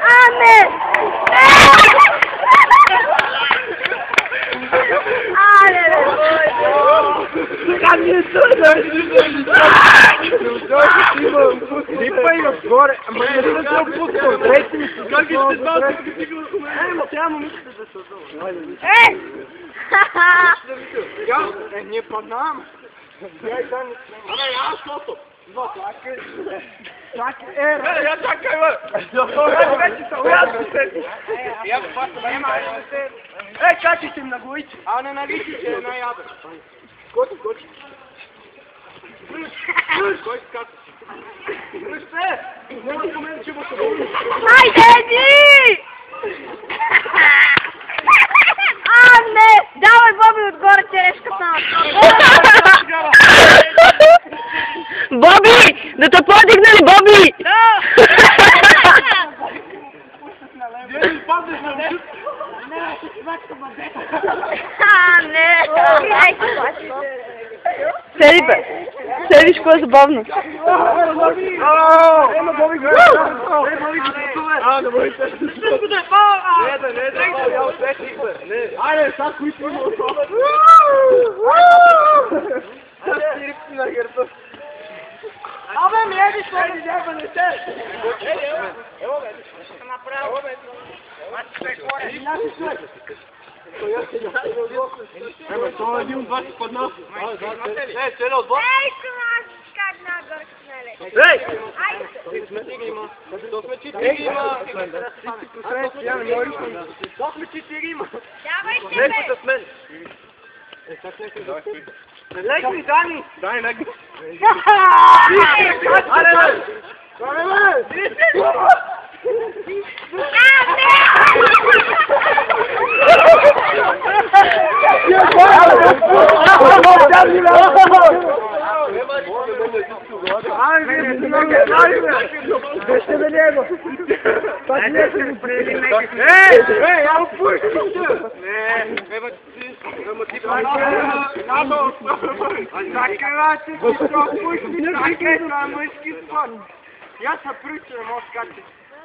Ahmet! Липай отгоре, ама не съм се опускал, дрейте ми се. Как ще знал, че ти го документ? Ма тя момичета да се отдава. Ние паднаваме. Абе, аз шото. Чакай, я чакай, бе! Вече се уядно се. Чакай се на главите. А не наличи, че е една яда. Скочи. Кой скача? Връщай! Няма спомен, че му се бъде. Хайде, иди! Не! Давай, Боби, отгоре черешката! Боби! Да те подигнали, Боби! Да! Вие ли паднеш на мъжът? Не! Седи, бе! Седиш, кое е забавно? Ема, Боби, гледай! Не бойте! Не, айде, сега кои си има особено? Аз си рипси на гърба. Абе, ми еди, що ли няма не се? Ево, бе, ще съм направил. Ема, това е един от вас падна. Целя от вас. Ей, клас! Как нагър снеле? Ей! Айде! Смети ги има. Смети ги има. Смети има. Давайте, Нека бе! с мен. Лег ми, Дани! Дай, лег ми. Аре, бе! Аре, бе!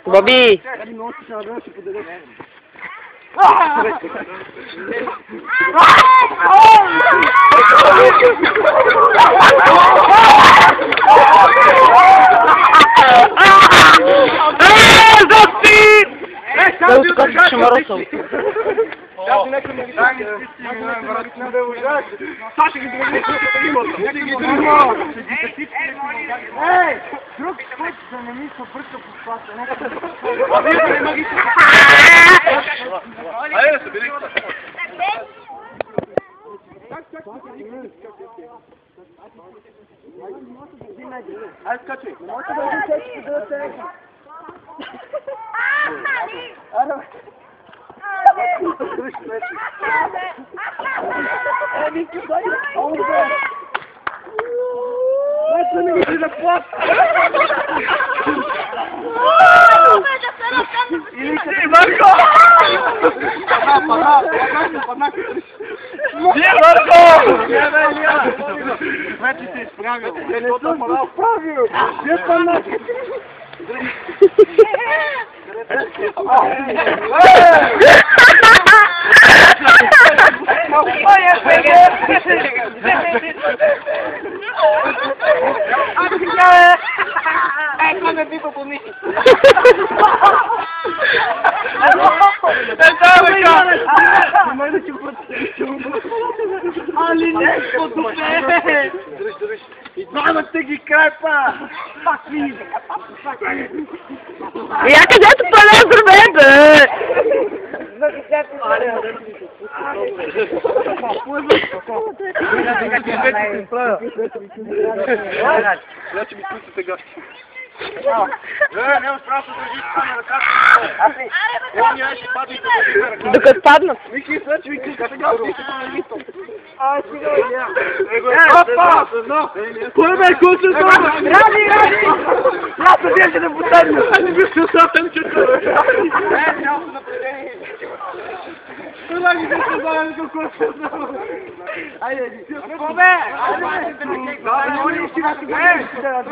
Боби! Да откачаш шамаросъл. Саша ги дръгни, Ей! Друг път да не ми се бърка по спаса. Айде да се бери. Айде скачай. Можете да ги сечете да се... Вече се изправил. Не съм справил. Вие паднахте. Али нещо добре! И двамата ги крепа! Пак ми! Я където пълен здраве, бе! Значи ми пустите гащи. Не страшно да ги стане ръката. Докато паднат. Мики, значи ми пустите гащи. Ай, сега я. Опа! Кой бе, куче това? Ради! Аз се вие ще да потегна. Не би се сатен, че това. Не, няма се напрежение. Куда не сказали, какой футбол? Айде, бобе! Да, не си на сега.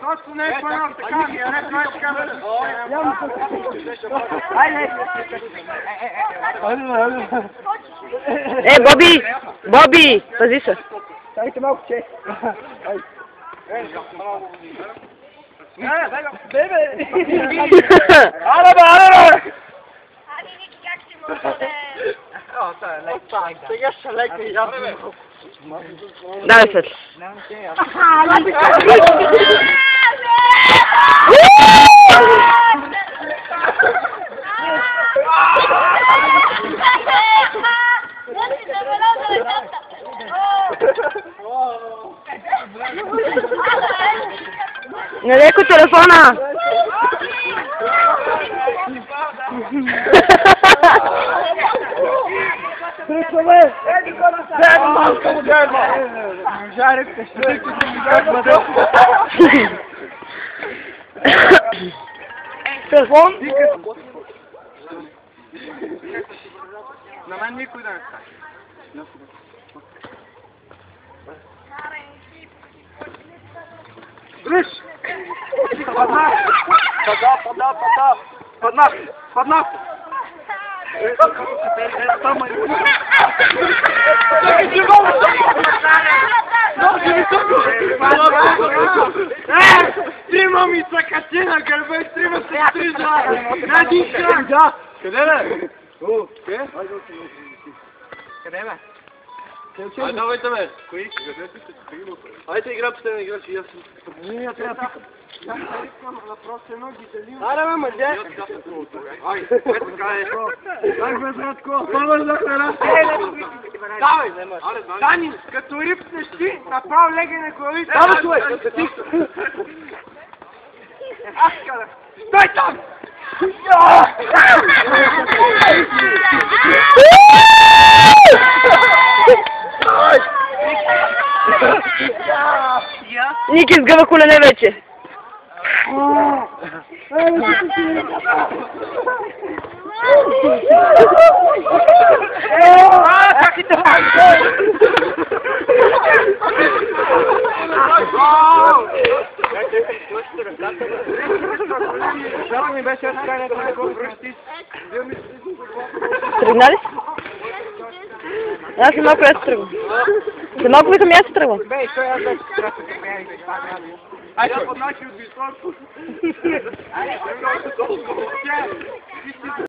Точно не е панал, така ми, а не това е камера. Айде! Боби! Боби! Пази се! Чакайте малко, че. Бебе! Аре, бе! Ами, Ники, как ще му бъде? Сега ще лека и аз. Давай се. Налеко телефона! Причаме! Дай малко му дойма! Жарек, ще дойте да ми дойма да... Телефон? На мен никой да не скаже. Гриш! Поднах! Поднах! Трима ми са кати на гърба и трима се стрижа! Нади крак! Да! Къде бе? Къде бе? Айде, давайте бе! Кои? Айде игра последна игра, че и аз съм... Не, трябва да пикам. Аре, бе, мъже! Айде, така е. Дай, бе, братко! По-бързо храна! Давай! Дани, като рипнеш ти, направо леге на главите! Давай, човек! Аз кара! Стой там! Ники сгъва колене вече. Жало ми беше разкаянето на кого връщи. Тръгна ли си? Аз съм малко аз тръгвам. За малко викам аз тръгвам. Бей, той аз вече трябва да се мери. Айде, под наши от високо. Айде, много толкова.